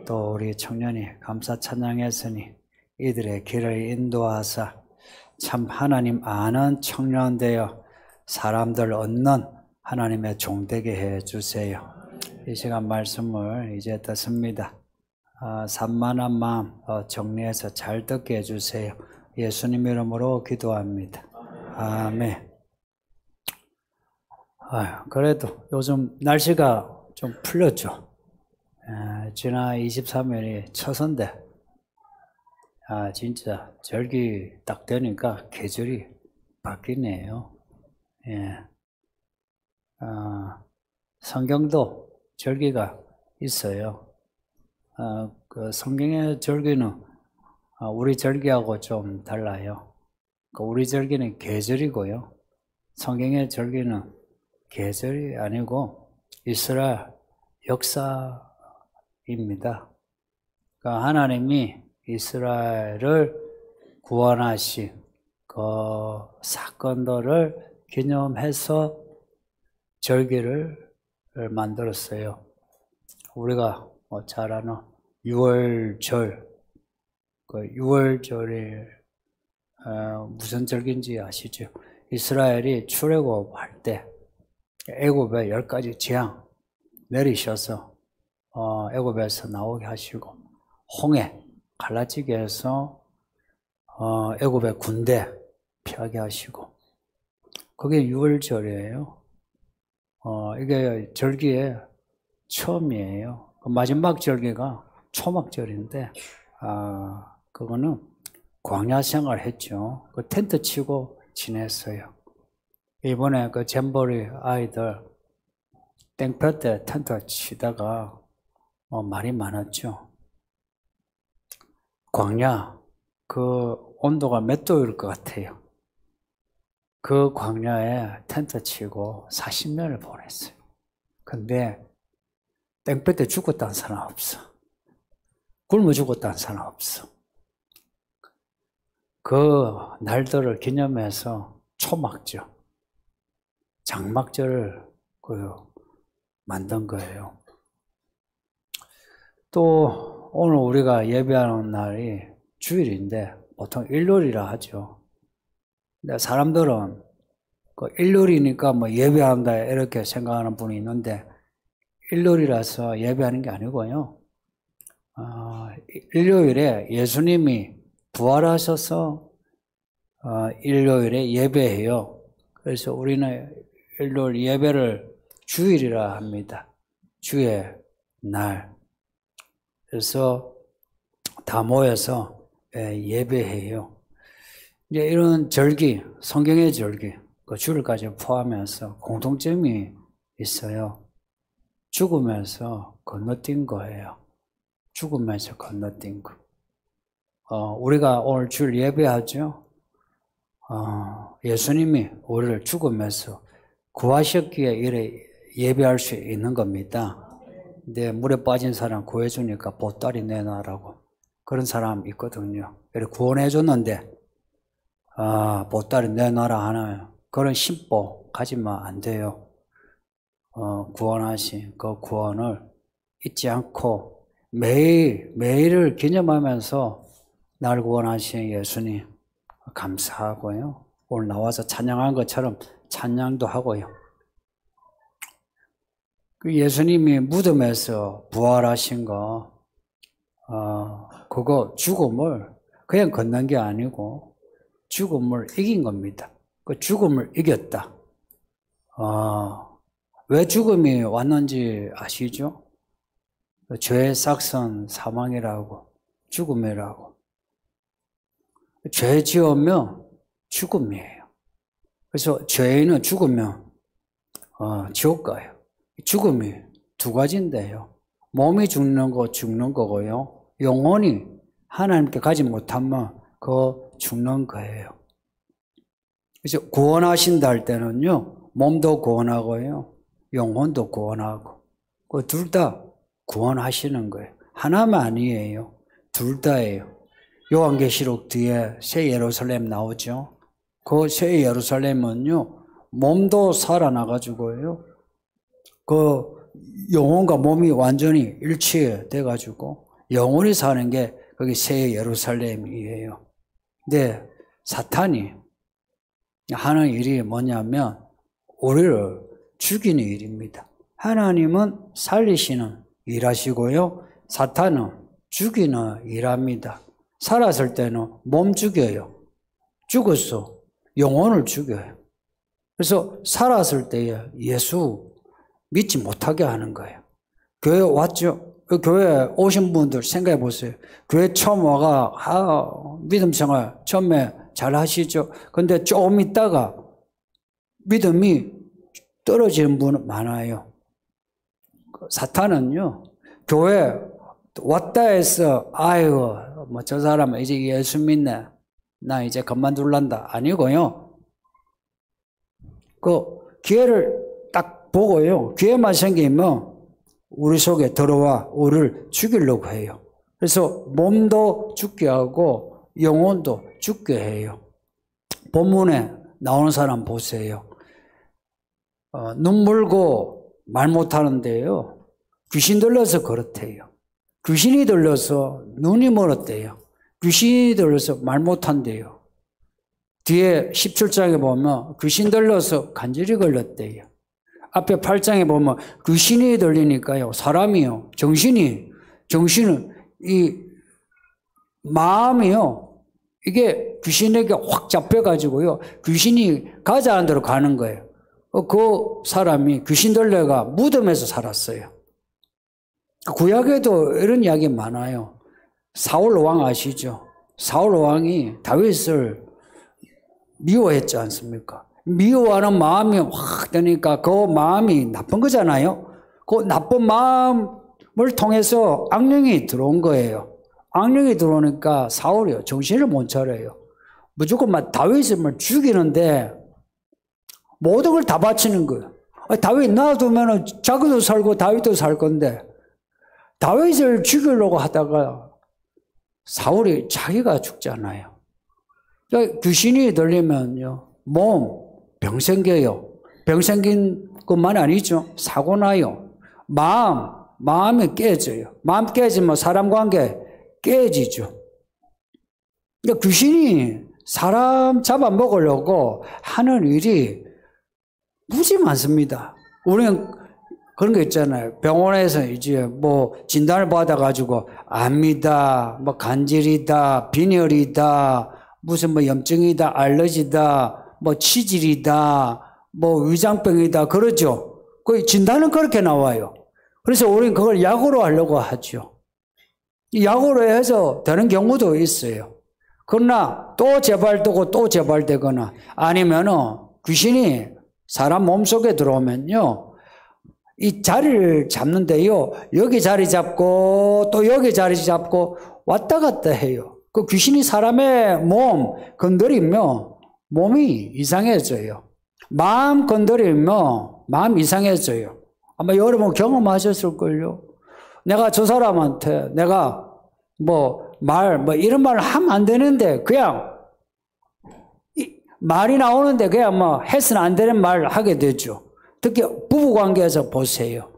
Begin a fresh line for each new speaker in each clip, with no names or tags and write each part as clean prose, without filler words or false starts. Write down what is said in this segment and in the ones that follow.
또 우리 청년이 감사 찬양했으니 이들의 길을 인도하사 참 하나님 아는 청년 되어 사람들 얻는 하나님의 종되게 해주세요. 이 시간 말씀을 이제 듣습니다. 산만한 마음 정리해서 잘 듣게 해주세요. 예수님 이름으로 기도합니다. 아멘. 그래도 요즘 날씨가 좀 풀렸죠. 지난 23일이 처선데 진짜 절기 딱 되니까 계절이 바뀌네요. 성경도 절기가 있어요. 그 성경의 절기는 우리 절기하고 좀 달라요. 우리 절기는 계절이고요. 성경의 절기는 계절이 아니고 이스라엘 역사입니다. 그러니까 하나님이 이스라엘을 구원하신 그 사건들을 기념해서 절기를 만들었어요. 우리가 잘 아는 유월절, 그 유월절이 무슨 절기인지 아시죠? 이스라엘이 출애굽할 때 애굽에 10가지 재앙 내리셔서 애굽에서 나오게 하시고 홍해 갈라지게 해서 애굽의 군대 피하게 하시고 그게 유월절이에요. 이게 절기의 처음이에요. 마지막 절기가 초막절인데 그거는 광야 생활 했죠. 그 텐트 치고 지냈어요. 이번에 그 잼버리 아이들 땡볕 때 텐트 치다가 말이 많았죠. 광야 그 온도가 몇 도일 것 같아요. 그 광야에 텐트 치고 40년을 보냈어요. 근데 땡볕 때 죽었다는 사람 없어. 굶어 죽었다는 사람 없어. 그 날들을 기념해서 초막절, 장막절을 만든 거예요. 또 오늘 우리가 예배하는 날이 주일인데 보통 일요일이라 하죠. 근데 사람들은 그 일요일이니까 뭐 예배한다 이렇게 생각하는 분이 있는데 일요일이라서 예배하는 게 아니고요. 일요일에 예수님이 부활하셔서 일요일에 예배해요. 그래서 우리는 일요일 예배를 주일이라 합니다. 주의 날. 그래서 다 모여서 예배해요. 이제 이런 절기, 성경의 절기, 그 주일까지 포함해서 공통점이 있어요. 죽으면서 건너뛴 거예요. 죽으면서 건너뛴 거. 우리가 오늘 주일 예배하죠. 예수님이 우리를 죽으면서 구하셨기에 이래 예배할 수 있는 겁니다. 근데 물에 빠진 사람 구해주니까 보따리 내놔라고 그런 사람 있거든요. 이렇게 구원해줬는데 보따리 내놔라 하는 그런 심보 가지면 안 돼요. 구원하신 그 구원을 잊지 않고 매일을 기념하면서 날 구원하신 예수님 감사하고요. 오늘 나와서 찬양한 것처럼 찬양도 하고요. 그 예수님이 무덤에서 부활하신 거, 그거 죽음을 그냥 건넌 게 아니고 죽음을 이긴 겁니다. 그 죽음을 이겼다. 왜 죽음이 왔는지 아시죠? 죄의 삭선 사망이라고, 죽음이라고. 죄 지으면 죽음이에요. 그래서 죄인은 죽으면 지옥 가요. 죽음이 두 가지인데요. 몸이 죽는 거고요. 영혼이 하나님께 가지 못하면 그 죽는 거예요. 그래서 구원하신다 할 때는요. 몸도 구원하고요. 영혼도 구원하고. 그 둘 다 구원하시는 거예요. 하나만 아니에요. 둘 다예요. 요한계시록 뒤에 새 예루살렘 나오죠. 그 새 예루살렘은요. 몸도 살아나가지고요. 그 영혼과 몸이 완전히 일치돼가지고 영원히 사는 게 거기 새 예루살렘이에요. 근데 사탄이 하는 일이 뭐냐면 우리를 죽이는 일입니다. 하나님은 살리시는 일하시고요. 사탄은 죽이는 일합니다. 살았을 때는 몸 죽여요. 죽었어. 영혼을 죽여요. 그래서 살았을 때에 예수 믿지 못하게 하는 거예요. 교회 왔죠? 교회 오신 분들 생각해 보세요. 교회 처음 와가 믿음 생활 처음에 잘 하시죠. 근데 조금 있다가 믿음이 떨어지는 분 많아요. 사탄은요, 교회 왔다 해서 아이고 뭐 저 사람은 이제 예수 믿네, 나 이제 그만둘란다 아니고요. 그 기회를 딱 보고요, 기회만 생기면 우리 속에 들어와 우리를 죽이려고 해요. 그래서 몸도 죽게 하고 영혼도 죽게 해요. 본문에 나오는 사람 보세요. 눈 물고 말 못하는데요, 귀신 들려서 그렇대요. 귀신이 들려서 눈이 멀었대요. 귀신이 들려서 말 못한대요. 뒤에 17장에 보면 귀신 들려서 간질이 걸렸대요. 앞에 8장에 보면 귀신이 들리니까요, 사람이요, 정신은 이 마음이요, 이게 귀신에게 확 잡혀가지고요, 귀신이 가자는 대로 가는 거예요. 그 사람이 귀신 들려가 무덤에서 살았어요. 구약에도 이런 이야기 많아요. 사울 왕 아시죠? 사울 왕이 다윗을 미워했지 않습니까? 미워하는 마음이 확 드니까 그 마음이 나쁜 거잖아요. 그 나쁜 마음을 통해서 악령이 들어온 거예요. 악령이 들어오니까 사울이요, 정신을 못 차려요. 무조건 막 다윗을 죽이는데 모든 걸 다 바치는 거예요. 다윗 놔두면 자기도 살고 다윗도 살 건데 다윗을 죽이려고 하다가 사울이 자기가 죽잖아요. 귀신이 들리면요, 몸 병 생겨요. 병 생긴 것만 아니죠. 사고 나요. 마음이 깨져요. 마음 깨지면 사람 관계 깨지죠. 그러니까 귀신이 사람 잡아먹으려고 하는 일이 무지 많습니다. 우리는 그런 거 있잖아요. 병원에서 이제 뭐 진단을 받아가지고 암이다, 뭐 간질이다, 빈혈이다, 무슨 뭐 염증이다, 알러지다, 뭐 치질이다, 뭐 위장병이다, 그러죠. 그 진단은 그렇게 나와요. 그래서 우리는 그걸 약으로 하려고 하죠. 약으로 해서 되는 경우도 있어요. 그러나 또 재발되고 또 재발되거나 아니면은 귀신이 사람 몸속에 들어오면요, 이 자리를 잡는데요, 여기 자리 잡고 또 여기 자리 잡고 왔다 갔다 해요. 그 귀신이 사람의 몸 건드리면 몸이 이상해져요. 마음 건드리면 마음 이상해져요. 아마 여러분 경험하셨을걸요. 내가 저 사람한테 내가 뭐 이런 말을 하면 안 되는데 그냥 말이 나오는데 그냥 뭐 해서는 안 되는 말을 하게 되죠. 특히 부부 관계에서 보세요.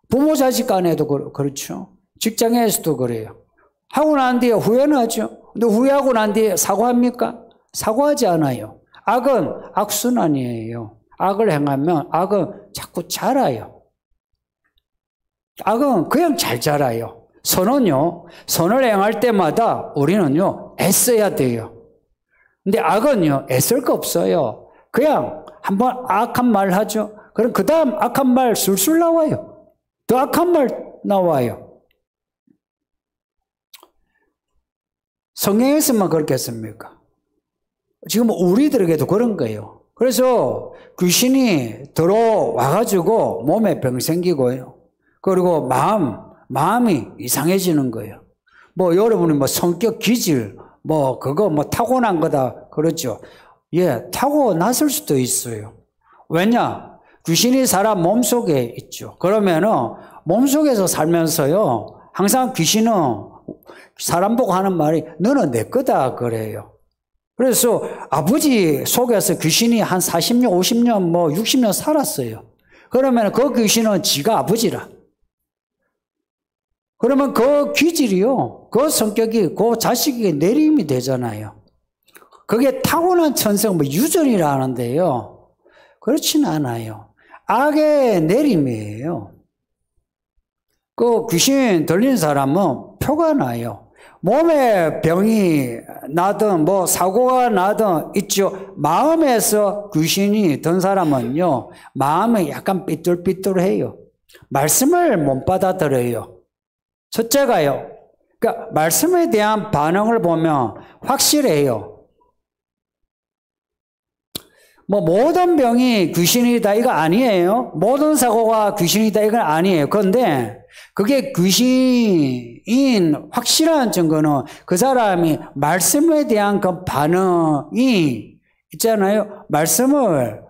부모 자식 간에도 그렇죠. 직장에서도 그래요. 하고 난 뒤에 후회는 하죠. 근데 후회하고 난 뒤에 사과합니까? 사과하지 않아요. 악은 악순환이에요. 악을 행하면 악은 자꾸 자라요. 악은 그냥 잘 자라요. 선을 행할 때마다 우리는요, 애써야 돼요. 근데 악은요, 애쓸 거 없어요. 그냥 한번 악한 말 하죠. 그럼 그 다음 악한 말 술술 나와요. 더 악한 말 나와요. 성경에서만 그렇겠습니까? 지금 우리들에게도 그런 거예요. 그래서 귀신이 들어와가지고 몸에 병 생기고요. 그리고 마음이 이상해지는 거예요. 뭐 여러분이 뭐 성격 기질, 뭐 그거 뭐 타고난 거다 그러죠. 예, 타고났을 수도 있어요. 왜냐? 귀신이 사람 몸속에 있죠. 그러면은 몸속에서 살면서요, 항상 귀신은 사람 보고 하는 말이 너는 내 거다 그래요. 그래서 아버지 속에서 귀신이 한 40년, 50년, 뭐 60년 살았어요. 그러면 그 귀신은 지가 아버지라. 그러면 그 기질이요, 그 성격이 그 자식에게 내림이 되잖아요. 그게 타고난 천성, 유전이라 하는데요. 그렇지는 않아요. 악의 내림이에요. 그 귀신 들린 사람은 표가 나요. 몸에 병이 나든 사고가 나든 있죠. 마음에서 귀신이 든 사람은요, 마음이 약간 삐뚤삐뚤해요. 말씀을 못 받아들여요. 첫째가요, 그러니까 말씀에 대한 반응을 보면 확실해요. 모든 병이 귀신이다 이거 아니에요. 모든 사고가 귀신이다 이건 아니에요. 그런데 그게 귀신인 확실한 증거는 그 사람이 말씀에 대한 그 반응이 있잖아요. 말씀을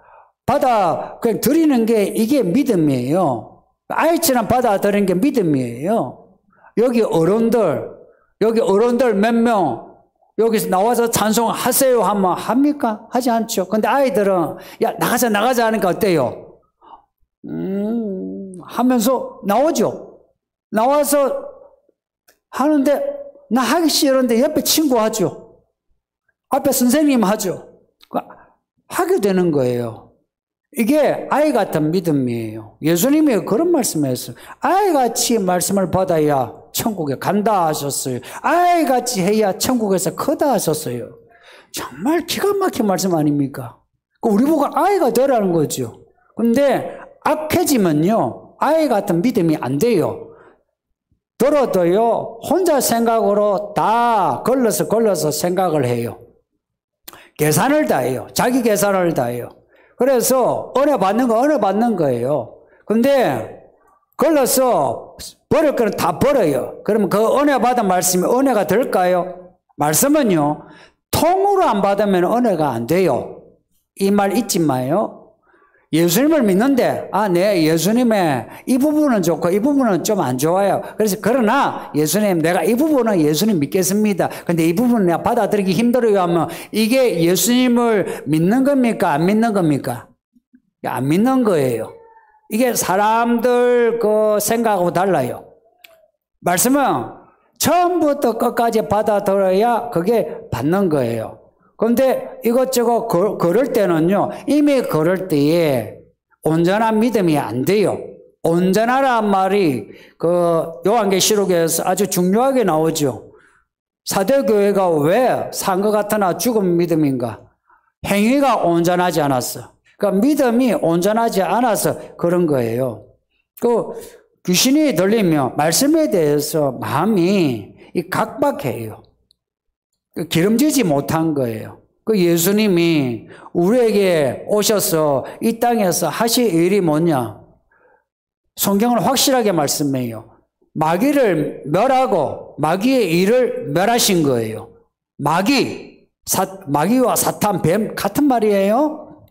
그냥 드리는 게 이게 믿음이에요. 아이처럼 받아들이는 게 믿음이에요. 여기 어른들 몇 명 여기서 나와서 찬송하세요 하면 합니까? 하지 않죠. 근데 아이들은 야 나가자 하니까 어때요? 하면서 나오죠. 나와서 하는데 나 하기 싫은데 옆에 친구 하죠. 앞에 선생님 하죠. 하게 되는 거예요. 이게 아이 같은 믿음이에요. 예수님이 그런 말씀을 했어요. 아이같이 말씀을 받아야 천국에 간다 하셨어요. 아이같이 해야 천국에서 크다 하셨어요. 정말 기가 막힌 말씀 아닙니까? 우리 보고 아이가 되라는 거죠. 근데 악해지면요, 아이 같은 믿음이 안 돼요. 들어도요, 혼자 생각으로 다 걸러서 생각을 해요. 계산을 다 해요. 자기 계산을 다 해요. 그래서 은혜 받는 거 은혜 받는 거예요. 근데 걸러서 버릴 거는 다 버려요. 그러면 그 은혜 받은 말씀이 은혜가 될까요? 말씀은요, 통으로 안 받으면 은혜가 안 돼요. 이 말 잊지 마요. 예수님을 믿는데 네, 예수님의 이 부분은 좋고 이 부분은 좀 안 좋아요. 그래서 그러나 예수님, 내가 이 부분은 예수님 믿겠습니다. 근데 이 부분은 내가 받아들이기 힘들어요 하면 이게 예수님을 믿는 겁니까? 안 믿는 겁니까? 안 믿는 거예요. 이게 사람들 그 생각하고 달라요. 말씀은 처음부터 끝까지 받아들여야 그게 받는 거예요. 그런데 이것저것 걸을 때는요, 이미 걸을 때에 온전한 믿음이 안 돼요. 온전하란 말이 그 요한계시록에서 아주 중요하게 나오죠. 사도교회가 왜 산 것 같으나 죽은 믿음인가? 행위가 온전하지 않았어. 그러니까 믿음이 온전하지 않아서 그런 거예요. 그 귀신이 들리면 말씀에 대해서 마음이 각박해요. 기름지지 못한 거예요. 그 예수님이 우리에게 오셔서 이 땅에서 하실 일이 뭐냐? 성경은 확실하게 말씀해요. 마귀를 멸하고 마귀의 일을 멸하신 거예요. 마귀와 사탄, 뱀 같은 말이에요.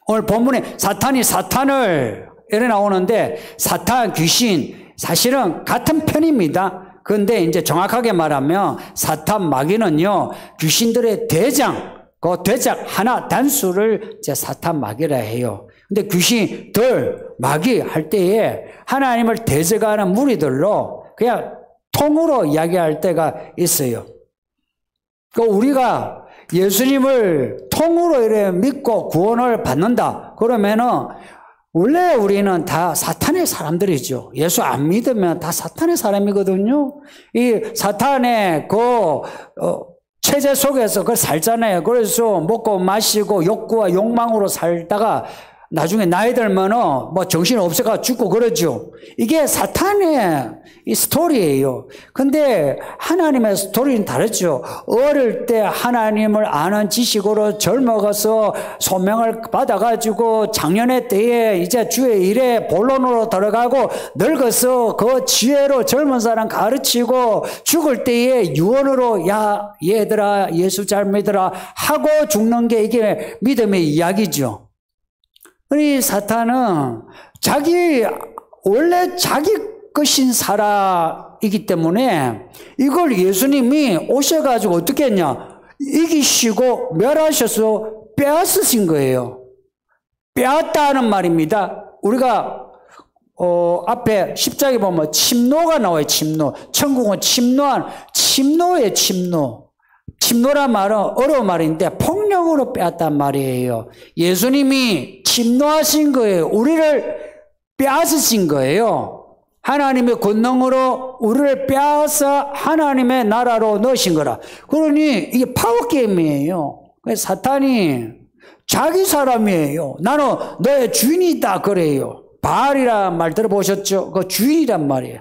오늘 본문에 사탄을 이래 나오는데 사탄, 귀신 사실은 같은 편입니다. 그런데 이제 정확하게 말하면 사탄, 마귀는요, 귀신들의 대장, 그 대장 하나 단수를 이제 사탄, 마귀라 해요. 근데 귀신들, 마귀 할 때에 하나님을 대적하는 무리들로 그냥 통으로 이야기할 때가 있어요. 그 우리가 예수님을 통으로 이래 믿고 구원을 받는다. 그러면은 원래 우리는 다 사탄의 사람들이죠. 예수 안 믿으면 다 사탄의 사람이거든요. 이 사탄의 체제 속에서 그걸 살잖아요. 그래서 먹고 마시고 욕구와 욕망으로 살다가 나중에 나이 들면은 정신 없어가 죽고 그러죠. 이게 사탄의 이 스토리예요. 근데 하나님의 스토리는 다르죠. 어릴 때 하나님을 아는 지식으로 젊어가서 소명을 받아가지고 작년의 때에 이제 주의 일에 본론으로 들어가고 늙어서 그 지혜로 젊은 사람 가르치고 죽을 때에 유언으로 야 얘들아 예수 잘 믿어라 하고 죽는 게 이게 믿음의 이야기죠. 우리 사탄은 원래 자기 것인 사람이기 때문에 이걸 예수님이 오셔가지고 어떻게 했냐? 이기시고 멸하셔서 빼앗으신 거예요. 빼앗다는 말입니다. 우리가 앞에 10장에 보면 침노가 나와요. 침노. 천국은 침노예요. 침노. 침노란 말은 어려운 말인데 폭력으로 빼앗단 말이에요. 예수님이 침노하신 거예요. 우리를 빼앗으신 거예요. 하나님의 권능으로 우리를 빼앗아 하나님의 나라로 넣으신 거라. 그러니 이게 파워게임이에요. 사탄이 자기 사람이에요. 나는 너의 주인이다 그래요. 바알이란 말 들어보셨죠? 그 주인이란 말이에요.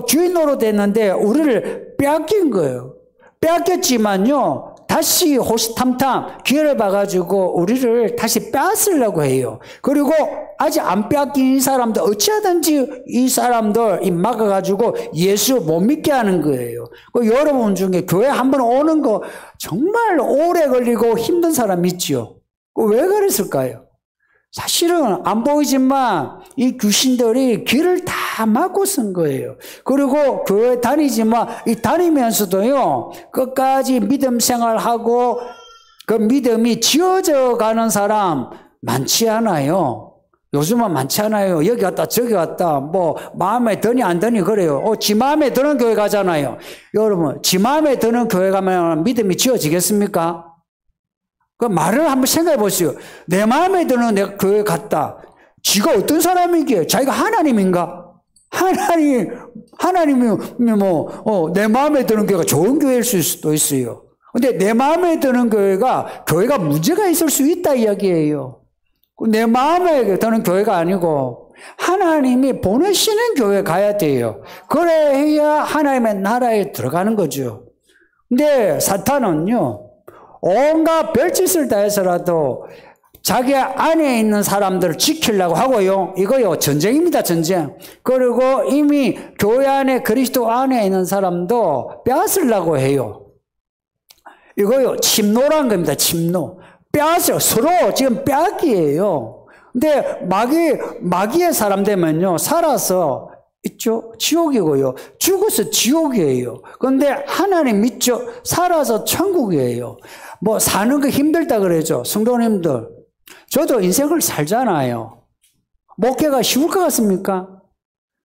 주인 노릇했는데 우리를 빼앗긴 거예요. 빼앗겼지만요. 다시 호시탐탐 기회를 봐가지고 우리를 다시 빼앗으려고 해요. 그리고 아직 안 빼앗긴 이 사람들 어찌하든지 이 사람들 막아가지고 예수 못 믿게 하는 거예요. 여러분 중에 교회 한번 오는 거 정말 오래 걸리고 힘든 사람 있죠. 왜 그랬을까요? 사실은 안 보이지만 이 귀신들이 길을 다 막고 쓴 거예요. 그리고 교회 다니지만 이 다니면서도요, 끝까지 믿음 생활하고 그 믿음이 지어져 가는 사람 많지 않아요. 요즘은 많지 않아요. 여기 갔다 저기 갔다 뭐 마음에 드니 안 드니 그래요. 지 마음에 드는 교회 가잖아요. 여러분, 지 마음에 드는 교회 가면 믿음이 지어지겠습니까? 그 말을 한번 생각해 보세요. 내 마음에 드는 내가 교회 갔다. 지가 어떤 사람이기에? 자기가 하나님인가? 하나님이 내 마음에 드는 교회가 좋은 교회일 수도 있어요. 근데 내 마음에 드는 교회가 문제가 있을 수 있다 이야기예요. 내 마음에 드는 교회가 아니고 하나님이 보내시는 교회 가야 돼요. 그래야 하나님의 나라에 들어가는 거죠. 근데 사탄은요, 온갖 별짓을 다 해서라도 자기 안에 있는 사람들을 지키려고 하고요. 이거요, 전쟁입니다, 전쟁. 그리고 이미 교회 안에 그리스도 안에 있는 사람도 빼앗으려고 해요. 이거요, 침노란 겁니다, 침노. 빼앗어, 서로 지금 빼앗기예요. 근데 마귀의 사람 되면요, 살아서 있죠? 지옥이고요. 죽어서 지옥이에요. 그런데 하나님 믿죠? 살아서 천국이에요. 뭐 사는 거 힘들다 그러죠. 성도님들. 저도 인생을 살잖아요. 목회가 쉬울 것 같습니까?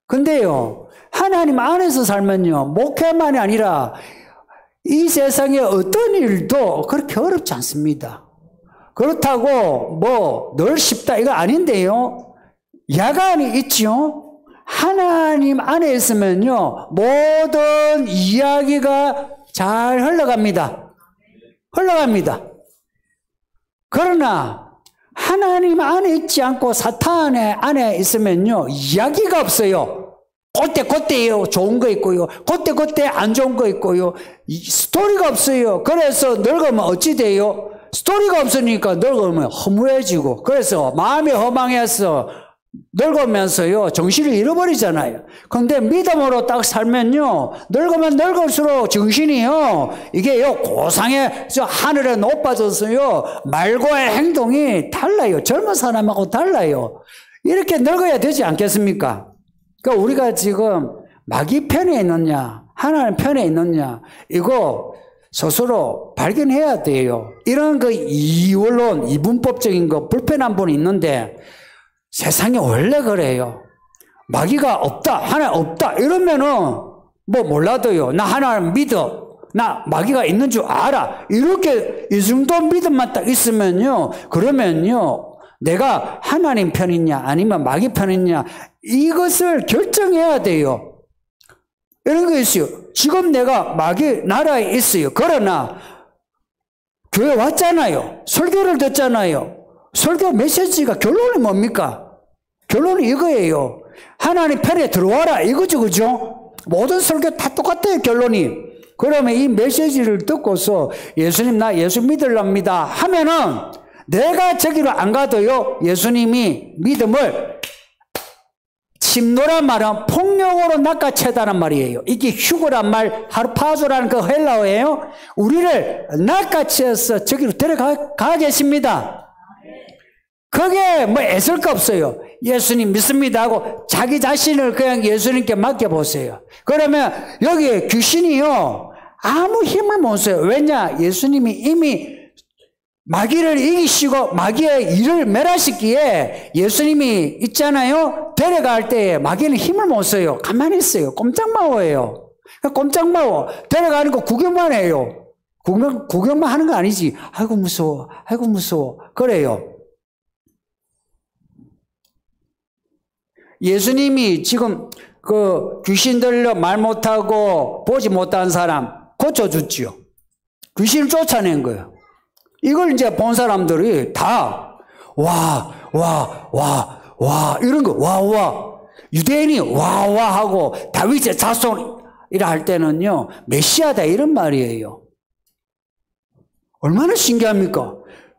근데요, 하나님 안에서 살면요, 목회만이 아니라 이 세상의 어떤 일도 그렇게 어렵지 않습니다. 그렇다고 뭐 늘 쉽다 이거 아닌데요. 야간이 있죠. 하나님 안에 있으면요, 모든 이야기가 잘 흘러갑니다. 그러나 하나님 안에 있지 않고 사탄 안에 있으면요, 이야기가 없어요. 그때 좋은 거 있고요. 그때 안 좋은 거 있고요. 스토리가 없어요. 그래서 늙으면 어찌 돼요? 스토리가 없으니까 늙으면 허무해지고, 그래서 마음이 허망해서 늙으면서요, 정신을 잃어버리잖아요. 그런데 믿음으로 딱 살면요, 늙으면 늙을수록 정신이요, 이게요, 고상에 하늘에 높아져서요, 말과의 행동이 달라요. 젊은 사람하고 달라요. 이렇게 늙어야 되지 않겠습니까? 그러니까 우리가 지금 마귀 편에 있느냐, 하나님 편에 있느냐, 이거 스스로 발견해야 돼요. 이런 그 이원론, 이분법적인 거, 불편한 분이 있는데, 세상에 원래 그래요. 마귀가 없다, 하나님 없다, 이러면은 뭐 몰라도요, 나 하나님 믿어, 나 마귀가 있는 줄 알아, 이렇게 이 정도 믿음만 딱 있으면요, 그러면요, 내가 하나님 편이냐 아니면 마귀 편이냐 이것을 결정해야 돼요. 이런 거 있어요. 지금 내가 마귀 나라에 있어요. 그러나 교회 왔잖아요. 설교를 듣잖아요. 설교 메시지가 결론이 뭡니까? 결론이 이거예요. 하나님 편에 들어와라 이거죠, 그죠? 모든 설교 다 똑같아요, 결론이. 그러면 이 메시지를 듣고서 예수님 나 예수 믿으랍니다 하면은 내가 저기로 안 가도요, 예수님이 믿음을, 침노란 말은 폭력으로 낚아채다는 말이에요. 이게 휴거란 말, 하르파조라는 그 헬라어예요. 우리를 낚아채서 저기로 데려가 계십니다. 그게 뭐 애쓸 거 없어요. 예수님 믿습니다 하고 자기 자신을 그냥 예수님께 맡겨보세요. 그러면 여기 귀신이요, 아무 힘을 못 써요. 왜냐? 예수님이 이미 마귀를 이기시고 마귀의 일을 멸하시기에 예수님이 있잖아요. 데려갈 때 마귀는 힘을 못 써요. 가만히 있어요. 꼼짝마워예요. 꼼짝마워. 데려가는 거 구경만 해요. 구경만 하는 거 아니지. 아이고 무서워. 아이고 무서워. 그래요. 예수님이 지금 그 귀신 들려 말 못하고 보지 못한 사람 고쳐줬지요. 귀신을 쫓아낸 거예요. 이걸 이제 본 사람들이 다 와 이런 거 와 유대인이 와 하고 다윗의 자손이라 할 때는요 메시아다 이런 말이에요. 얼마나 신기합니까?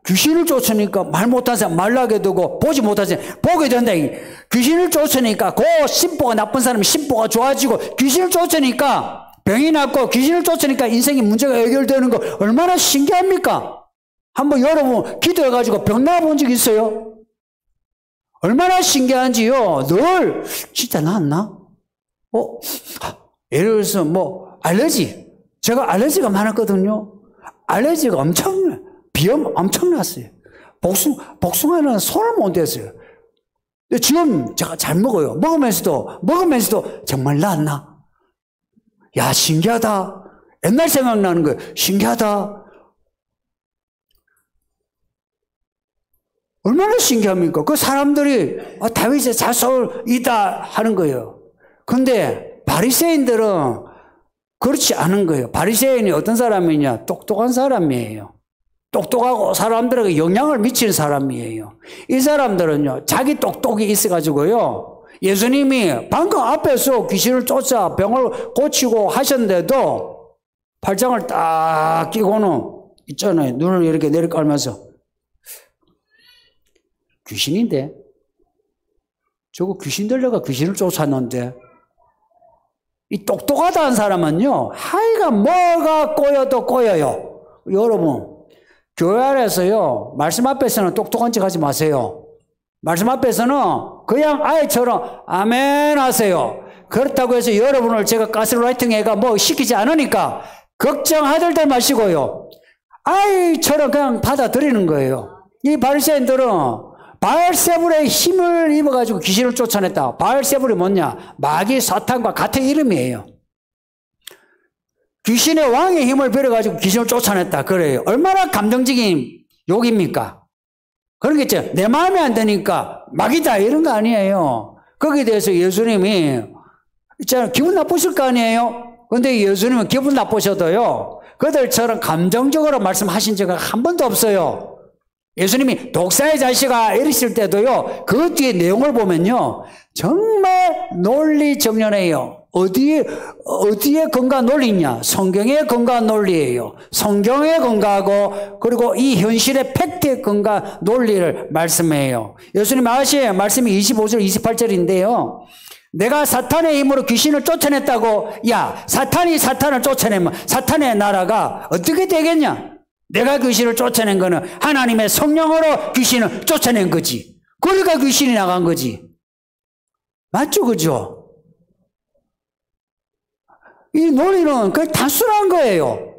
귀신을 쫓으니까 말 못한 사람 말라게 되고 보지 못한 사람 보게 된다. 귀신을 쫓으니까 그 심보가 나쁜 사람이 심보가 좋아지고 귀신을 쫓으니까 병이 낫고 귀신을 쫓으니까 인생의 문제가 해결되는 거 얼마나 신기합니까? 한번 여러분 기도해가지고 병 나아본 적 있어요? 얼마나 신기한지요. 늘 진짜 나았나? 예를 들어서 뭐 알레르기. 제가 알레르기가 많았거든요. 알레르기가 비염 엄청 났어요. 복숭아는 손을 못 댔어요. 근데 지금 제가 잘 먹어요. 먹으면서도 정말 낫나? 야, 신기하다. 옛날 생각나는 거예요. 신기하다. 얼마나 신기합니까? 그 사람들이 다윗의 자손이다 하는 거예요. 근데 바리새인들은 그렇지 않은 거예요. 바리새인이 어떤 사람이냐? 똑똑한 사람이에요. 똑똑하고 사람들에게 영향을 미치는 사람이에요. 이 사람들은요, 자기 똑똑이 있어가지고요, 예수님이 방금 앞에서 귀신을 쫓아 병을 고치고 하셨는데도 팔짱을 딱 끼고는 있잖아요. 눈을 이렇게 내리깔면서 귀신인데? 저거 귀신 들려가 귀신을 쫓았는데? 이 똑똑하다는 사람은요, 하여가 뭐가 꼬여도 꼬여요. 여러분, 교회 안에서요, 말씀 앞에서는 똑똑한 척 하지 마세요. 말씀 앞에서는 그냥 아이처럼 아멘 하세요. 그렇다고 해서 여러분을 제가 가스라이팅 해가 뭐 시키지 않으니까 걱정하들들 마시고요. 아이처럼 그냥 받아들이는 거예요. 이 바리새인들은 바알세불의 힘을 입어가지고 귀신을 쫓아냈다. 바알세불이 뭐냐? 마귀 사탄과 같은 이름이에요. 귀신의 왕의 힘을 빌어가지고 귀신을 쫓아냈다. 그래요. 얼마나 감정적인 욕입니까? 그런 게 있죠. 내 마음에 안 드니까 마귀다 이런 거 아니에요. 거기에 대해서 예수님이 있잖아요. 기분 나쁘실 거 아니에요. 근데 예수님은 기분 나쁘셔도요, 그들처럼 감정적으로 말씀하신 적은 한 번도 없어요. 예수님이 독사의 자식아 이러실 때도요, 그 뒤에 내용을 보면요, 정말 논리정연해요. 어디에 근거한 논리냐? 성경의 근거한 논리예요. 성경에 근거하고, 그리고 이 현실의 팩트에 근거한 논리를 말씀해요. 예수님 아시아의 말씀이 25절, 28절인데요. 내가 사탄의 힘으로 귀신을 쫓아냈다고, 야, 사탄이 사탄을 쫓아내면 사탄의 나라가 어떻게 되겠냐? 내가 귀신을 쫓아낸 거는 하나님의 성령으로 귀신을 쫓아낸 거지. 그러니까 귀신이 나간 거지. 맞죠? 그죠? 이 논리는 그냥 단순한 거예요.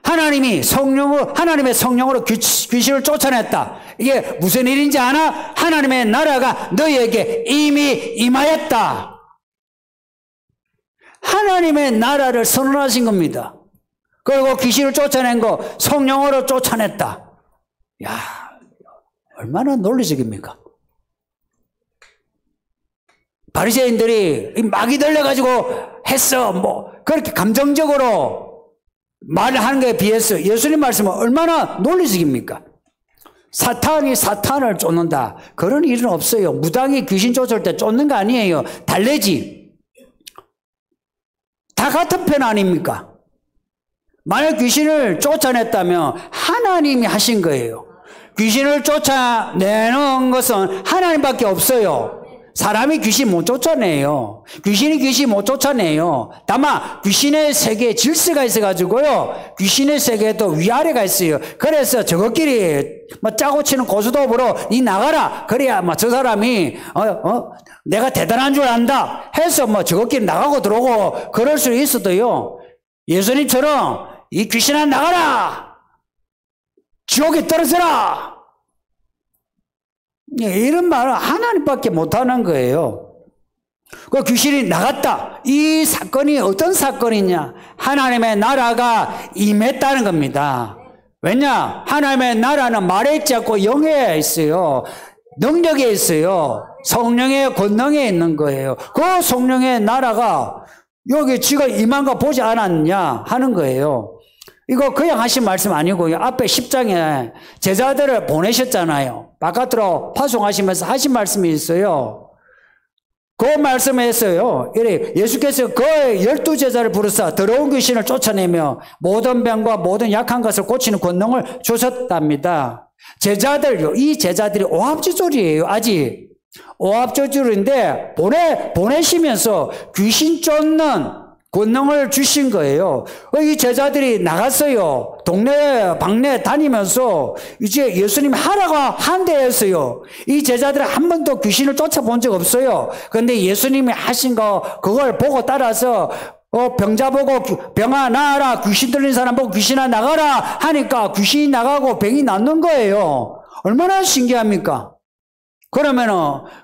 하나님의 성령으로 귀신을 쫓아냈다. 이게 무슨 일인지 아나? 하나님의 나라가 너희에게 이미 임하였다. 하나님의 나라를 선언하신 겁니다. 그리고 귀신을 쫓아낸 거 성령으로 쫓아냈다. 야, 얼마나 논리적입니까? 바리새인들이 마귀 들려가지고 했어. 뭐 그렇게 감정적으로 말을 하는 것에 비해서 예수님 말씀은 얼마나 논리적입니까? 사탄이 사탄을 쫓는다. 그런 일은 없어요. 무당이 귀신 쫓을 때 쫓는 거 아니에요. 달래지. 다 같은 편 아닙니까? 만약 귀신을 쫓아냈다면 하나님이 하신 거예요. 귀신을 쫓아내는 것은 하나님밖에 없어요. 사람이 귀신 못 쫓아내요. 귀신이 귀신 못 쫓아내요. 다만 귀신의 세계에 질서가 있어가지고요, 귀신의 세계에도 위아래가 있어요. 그래서 저것끼리 뭐 짜고 치는 고수도부로 니 나가라. 그래야 뭐 저 사람이 내가 대단한 줄 안다 해서 뭐 저것끼리 나가고 들어오고 그럴 수 있어도요, 예수님처럼 이 귀신아 나가라, 지옥에 떨어져라! 이런 말은 하나님밖에 못하는 거예요. 그 귀신이 나갔다. 이 사건이 어떤 사건이냐? 하나님의 나라가 임했다는 겁니다. 왜냐? 하나님의 나라는 말에 있지 않고 영에 있어요. 능력에 있어요. 성령의 권능에 있는 거예요. 그 성령의 나라가 여기 지가 임한 거 보지 않았냐 하는 거예요. 이거 그냥 하신 말씀 아니고요. 앞에 10장에 제자들을 보내셨잖아요. 바깥으로 파송하시면서 하신 말씀이 있어요. 그 말씀에 했어요. 예수께서 그 12제자를 부르사 더러운 귀신을 쫓아내며 모든 병과 모든 약한 것을 고치는 권능을 주셨답니다. 이 제자들이 오합지졸이에요. 아직 오합지졸인데 보내시면서 귀신 쫓는 권능을 주신 거예요. 이 제자들이 나갔어요. 동네 방네 다니면서 이제 예수님 하라고 한대했어요. 이 제자들은 한 번도 귀신을 쫓아본 적 없어요. 그런데 예수님이 하신 거 그걸 보고 따라서 병자 보고 병아 나아라, 귀신 들린 사람 보고 귀신아 나가라 하니까 귀신이 나가고 병이 낫는 거예요. 얼마나 신기합니까? 그러면은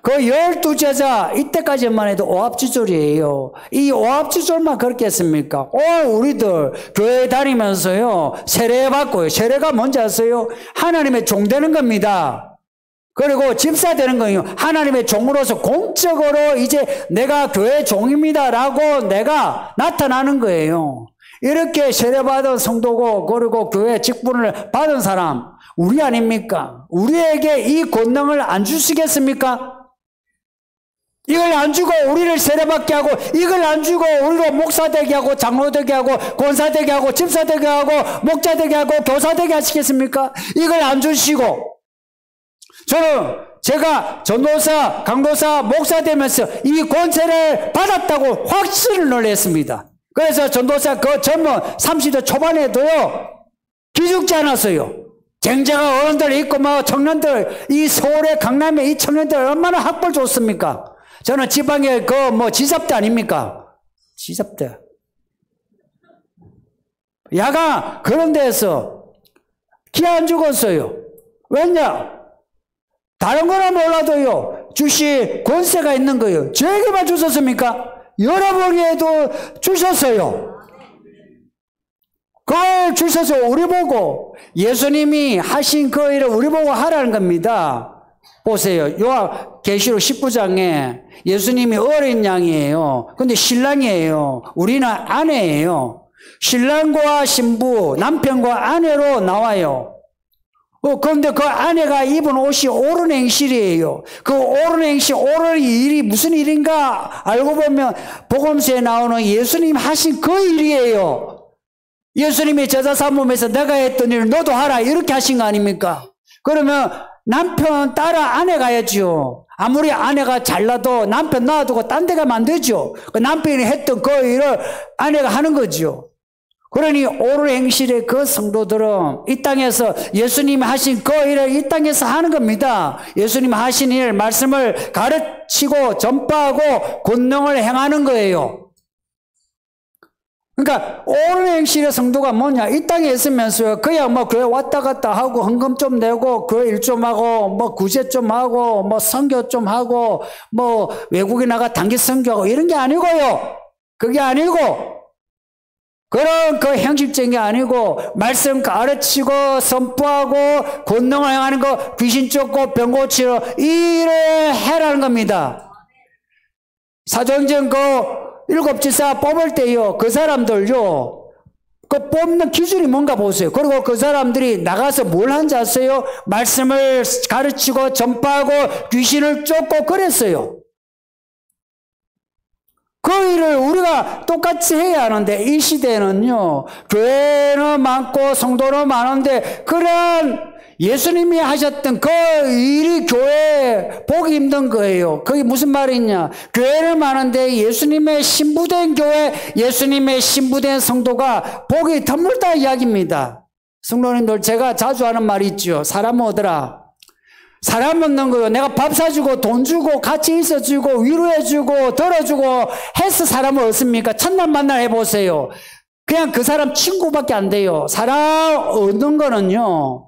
그 12제자 이때까지만 해도 오합지졸이에요. 이 오합지졸만 그렇게 했습니까? 우리들 교회 다니면서요 세례받고요. 세례가 뭔지 아세요? 하나님의 종 되는 겁니다. 그리고 집사 되는 거예요. 하나님의 종으로서 공적으로 이제 내가 교회 종입니다라고 내가 나타나는 거예요. 이렇게 세례받은 성도고 그리고 교회 직분을 받은 사람 우리 아닙니까? 우리에게 이 권능을 안 주시겠습니까? 이걸 안 주고 우리를 세례받게 하고 이걸 안 주고 우리로 목사 되게 하고 장로 되게 하고 권사 되게 하고 집사 되게 하고 목자 되게 하고 교사 되게 하시겠습니까? 이걸 안 주시고 제가 전도사, 강도사, 목사 되면서 이 권세를 받았다고 확신을 했습니다. 그래서 전도사 그 젊은 30대 초반에도요 기죽지 않았어요. 쟁쟁한 어른들 있고 청년들 이 서울에 강남에 이 청년들 얼마나 학벌 좋습니까? 저는 지방에 지잡대 아닙니까? 지잡대. 야가 그런 데에서 기 안 죽었어요. 왜냐? 다른 거나 몰라도요 주시 권세가 있는 거예요. 저에게만 주셨습니까? 여러분에도 주셨어요. 그걸 주셔서 우리 보고 예수님이 하신 그 일을 우리 보고 하라는 겁니다. 보세요. 계시록 19장에 예수님이 어린 양이에요. 근데 신랑이에요. 우리는 아내예요. 신랑과 신부, 남편과 아내로 나와요. 그런데 그 아내가 입은 옷이 옳은 행실이에요. 그 옳은 행실, 옳은 일이 무슨 일인가 알고 보면 복음서에 나오는 예수님 하신 그 일이에요. 예수님이 제자 삼으면서 내가 했던 일을 너도 하라 이렇게 하신 거 아닙니까? 그러면 남편 따라 아내 가야죠. 아무리 아내가 잘나도 남편 놔두고 딴 데 가면 안 되죠. 그 남편이 했던 그 일을 아내가 하는 거죠. 그러니 옳은 행실의 그 성도들은 이 땅에서 예수님이 하신 그 일을 이 땅에서 하는 겁니다. 예수님이 하신 일, 말씀을 가르치고 전파하고 권능을 행하는 거예요. 그러니까 옳은 행실의 성도가 뭐냐? 이 땅에 있으면서 그냥 교회 왔다 갔다 하고 헌금 좀 내고 교회 일 좀 하고 구제 좀 하고 선교 좀 하고 외국에 나가 단기 선교하고 이런 게 아니고요. 그게 아니고 그런 그 형식적인 게 아니고 말씀 가르치고 선포하고 권능을 행하는 거 귀신 쫓고 병 고치러 일을 해라는 겁니다. 사도행전 7지사 뽑을 때요 그 사람들요 그 뽑는 기준이 뭔가 보세요. 그리고 그 사람들이 나가서 뭘 한지 아세요? 말씀을 가르치고 전파하고 귀신을 쫓고 그랬어요. 그 일을 우리가 똑같이 해야 하는데 이 시대는요 교회는 많고 성도는 많은데 그런 예수님이 하셨던 그 일이 교회에 보기 힘든 거예요. 그게 무슨 말이냐? 교회는 많은데 예수님의 신부된 교회, 예수님의 신부된 성도가 보기 드물다 이야기입니다. 성도님들 제가 자주 하는 말이 있죠. 사람 얻으라. 사람 얻는 거요. 내가 밥 사주고 돈 주고 같이 있어주고 위로해주고 들어주고 해서 사람을 얻습니까? 첫날 만날 해보세요. 그냥 그 사람 친구밖에 안 돼요. 사람 얻는 거는요.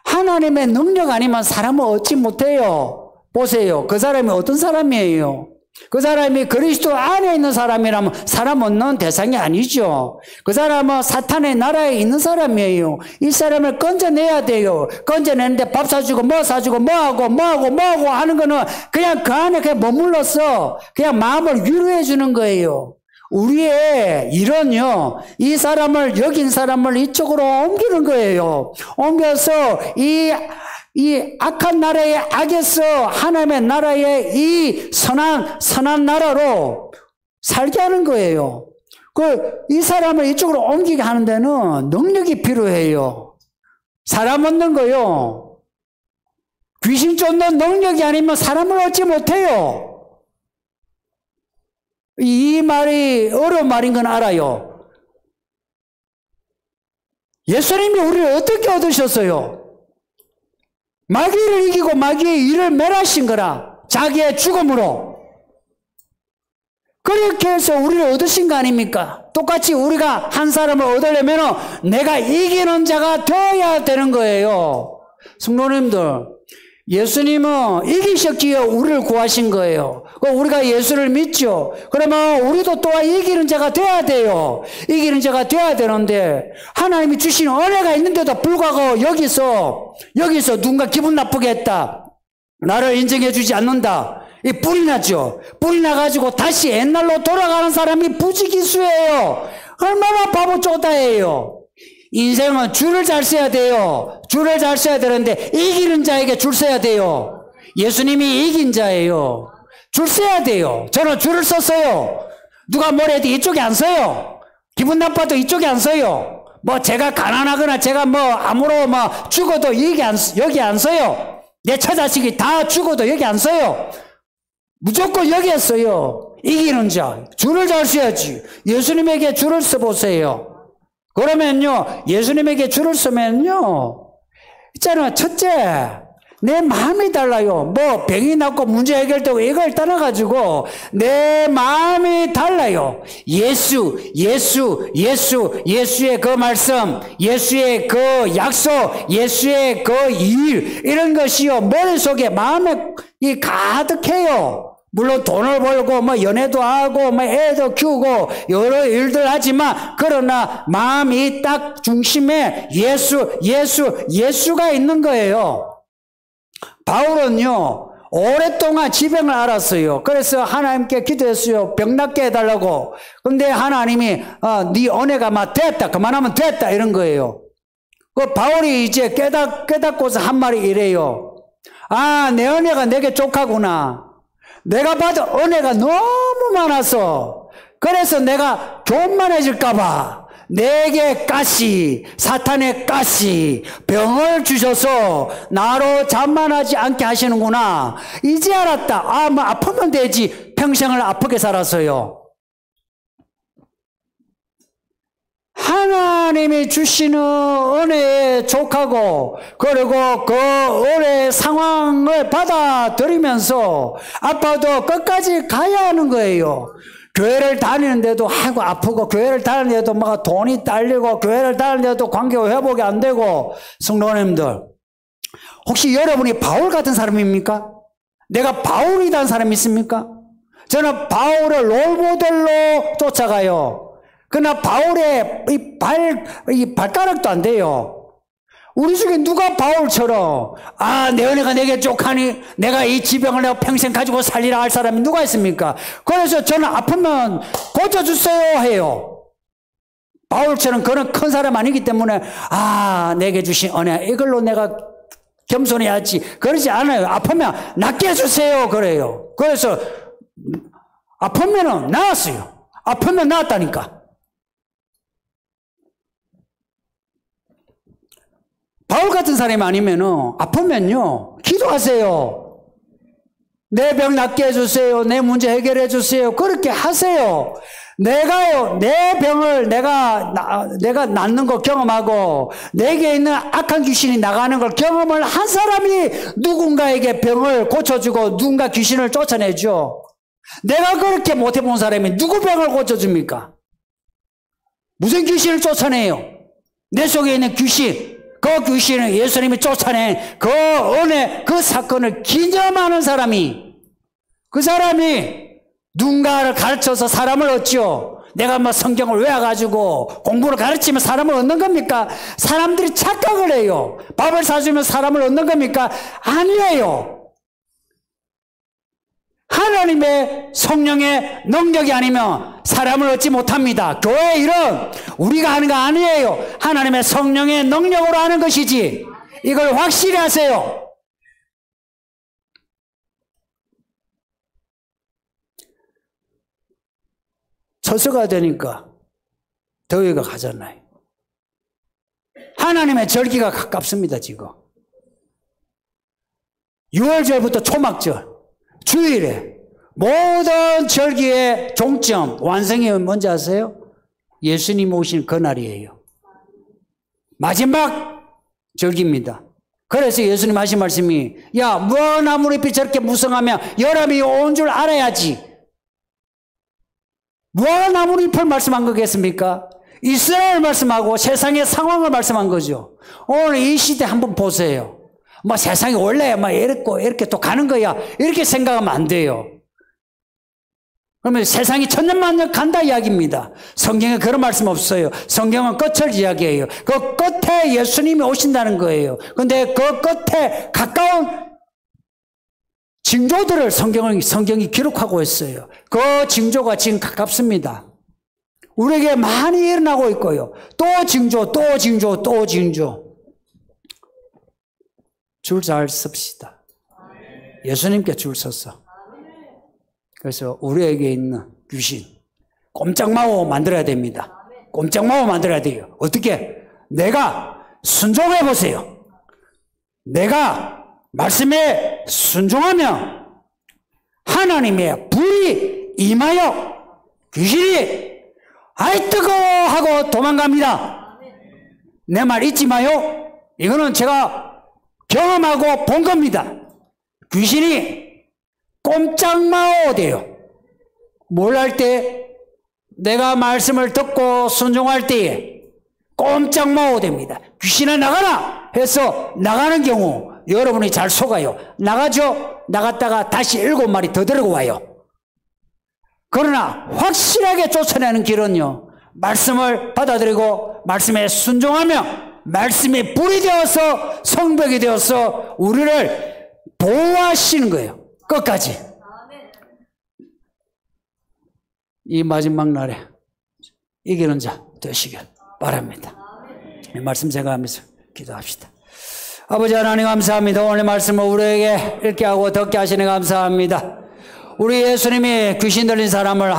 하나님의 능력 아니면 사람을 얻지 못해요. 보세요. 그 사람이 어떤 사람이에요? 그 사람이 그리스도 안에 있는 사람이라면 사람 얻는 대상이 아니죠. 그 사람은 사탄의 나라에 있는 사람이에요. 이 사람을 건져내야 돼요. 건져내는데 밥 사주고 뭐 사주고 뭐하고 하는 거는 그냥 그 안에 그냥 머물러서 그냥 마음을 위로해 주는 거예요. 우리의 일은요, 이 사람을, 여긴 사람을 이쪽으로 옮기는 거예요. 옮겨서 이 악한 나라의 악에서 하나님의 나라의 이 선한 나라로 살게 하는 거예요. 이 사람을 이쪽으로 옮기게 하는 데는 능력이 필요해요. 사람 얻는 거요. 귀신 쫓는 능력이 아니면 사람을 얻지 못해요. 이 말이 어려운 말인 건 알아요. 예수님이 우리를 어떻게 얻으셨어요? 마귀를 이기고 마귀의 일을 멸하신 거라. 자기의 죽음으로. 그렇게 해서 우리를 얻으신 거 아닙니까? 똑같이 우리가 한 사람을 얻으려면 내가 이기는 자가 되어야 되는 거예요. 성도님들, 예수님은 이기셨기에 우리를 구하신 거예요. 우리가 예수를 믿죠. 그러면 우리도 또한 이기는 자가 돼야 돼요. 이기는 자가 돼야 되는데 하나님이 주신 은혜가 있는데도 불구하고 여기서 누군가 기분 나쁘게 했다. 나를 인정해 주지 않는다. 이 뿔이 나죠. 뿔이 나가지고 다시 옛날로 돌아가는 사람이 부지기수예요. 얼마나 바보 쪼다예요. 인생은 줄을 잘 서야 돼요. 줄을 잘 서야 되는데 이기는 자에게 줄 서야 돼요. 예수님이 이긴 자예요. 줄 서야 돼요. 저는 줄을 섰어요. 누가 뭐라 해도 이쪽에 안 서요. 기분 나빠도 이쪽에 안 서요. 뭐 제가 가난하거나 제가 뭐 아무로 뭐 죽어도 여기 안 서요. 내 처자식이 다 죽어도 여기 안 서요. 무조건 여기에 서요. 이기는 자. 줄을 잘 서야지. 예수님에게 줄을 서보세요. 그러면요, 예수님에게 줄을 서면요, 있잖아, 첫째, 내 마음이 달라요. 뭐, 병이 낫고 문제 해결되고 이걸 떠나가지고, 내 마음이 달라요. 예수의 그 말씀, 예수의 그 약속, 예수의 그 일, 이런 것이요, 머릿속에, 마음에 가득해요. 물론 돈을 벌고 뭐 연애도 하고 뭐 애도 키우고 여러 일들 하지만 그러나 마음이 딱 중심에 예수가 있는 거예요. 바울은요 오랫동안 지병을 앓았어요. 그래서 하나님께 기도했어요. 병 낫게 해달라고. 근데 하나님이 네 은혜가 막 됐다, 그만하면 됐다, 이런 거예요. 그 바울이 이제 깨닫고서 한 말이 이래요. 내 은혜가 내게 족하구나. 내가 받은 은혜가 너무 많아서 그래서 내가 교만해질까봐 내게 사탄의 가시, 병을 주셔서 나로 잠만하지 않게 하시는구나. 이제 알았다. 뭐 아프면 되지. 평생을 아프게 살았어요. 하나님이 주시는 은혜에 족하고 그리고 그 은혜의 상황을 받아들이면서 아파도 끝까지 가야 하는 거예요. 교회를 다니는데도 아프고 교회를 다니는데도 막 돈이 딸리고 교회를 다니는데도 관계가 회복이 안 되고. 성도님들, 혹시 여러분이 바울 같은 사람입니까? 내가 바울이라는 사람이 있습니까? 저는 바울을 롤모델로 쫓아가요. 그러나 바울의 이 발가락도 안 돼요. 우리 중에 누가 바울처럼 내 은혜가 내게 족하니 내가 이 지병을 내가 평생 가지고 살리라 할 사람이 누가 있습니까? 그래서 저는 아프면 고쳐주세요 해요. 바울처럼 그런 큰 사람 아니기 때문에 내게 주신 은혜 이걸로 내가 겸손해야지 그러지 않아요. 아프면 낫게 해주세요 그래요. 그래서 아프면은 나았어요. 아프면 나았다니까. 바울 같은 사람이 아니면은 아프면요 기도하세요. 내 병 낫게 해주세요. 내 문제 해결해 주세요. 그렇게 하세요. 내가요 내 병을 내가 낫는 거 경험하고 내게 있는 악한 귀신이 나가는 걸 경험을 한 사람이 누군가에게 병을 고쳐주고 누군가 귀신을 쫓아내죠. 내가 그렇게 못해본 사람이 누구 병을 고쳐줍니까? 무슨 귀신을 쫓아내요? 내 속에 있는 귀신. 그 귀신을 예수님이 쫓아낸 그 은혜, 그 사건을 기념하는 사람이, 그 사람이 누군가를 가르쳐서 사람을 얻죠. 내가 뭐 성경을 외워가지고 공부를 가르치면 사람을 얻는 겁니까? 사람들이 착각을 해요. 밥을 사주면 사람을 얻는 겁니까? 아니에요. 하나님의 성령의 능력이 아니면 사람을 얻지 못합니다. 교회의 일은 우리가 하는 거 아니에요. 하나님의 성령의 능력으로 하는 것이지. 이걸 확실히 하세요. 처서가 되니까 더위가 가잖아요. 하나님의 절기가 가깝습니다, 지금. 6월절부터 초막절, 주일에 모든 절기의 종점, 완성이 뭔지 아세요? 예수님 오신 그날이에요. 마지막 절기입니다. 그래서 예수님 하신 말씀이, 야, 무화과나무잎이 저렇게 무성하면 여름이 온 줄 알아야지. 무화과나무잎을 말씀한 거겠습니까? 이스라엘 말씀하고 세상의 상황을 말씀한 거죠. 오늘 이 시대 한번 보세요. 뭐 세상이 원래 막 이렇게 또 가는 거야. 이렇게 생각하면 안 돼요. 그러면 세상이 천년만년 간다 이야기입니다. 성경에 그런 말씀 없어요. 성경은 끝을 이야기해요. 그 끝에 예수님이 오신다는 거예요. 그런데 그 끝에 가까운 징조들을 성경이 기록하고 있어요. 그 징조가 지금 가깝습니다. 우리에게 많이 일어나고 있고요. 또 징조, 또 징조, 또 징조. 줄 잘 섭시다. 예수님께 줄 섰어. 그래서 우리에게 있는 귀신, 꼼짝마오 만들어야 됩니다. 꼼짝마오 만들어야 돼요. 어떻게? 내가 순종해 보세요. 내가 말씀에 순종하면 하나님의 불이 임하여 귀신이 아이 뜨거워 하고 도망갑니다. 내 말 잊지 마요. 이거는 제가 경험하고 본 겁니다. 귀신이 꼼짝마오 돼요. 뭘 할 때? 내가 말씀을 듣고 순종할 때에 꼼짝마오 됩니다. 귀신아 나가라 해서 나가는 경우 여러분이 잘 속아요. 나가죠. 나갔다가 다시 7마리 더 데리고 와요. 그러나 확실하게 쫓아내는 길은요, 말씀을 받아들이고 말씀에 순종하며 말씀이 불이 되어서 성벽이 되어서 우리를 보호하시는 거예요. 끝까지. 이 마지막 날에 이기는 자 되시길 바랍니다. 이 말씀 생각하면서 기도합시다. 아버지 하나님 감사합니다. 오늘 말씀을 우리에게 읽게 하고 듣게 하시니 감사합니다. 우리 예수님이 귀신 들린 사람을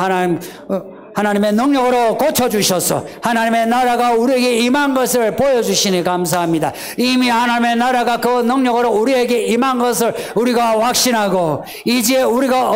하나님의 능력으로 고쳐주셔서 하나님의 나라가 우리에게 임한 것을 보여주시니 감사합니다. 이미 하나님의 나라가 그 능력으로 우리에게 임한 것을 우리가 확신하고 이제 우리가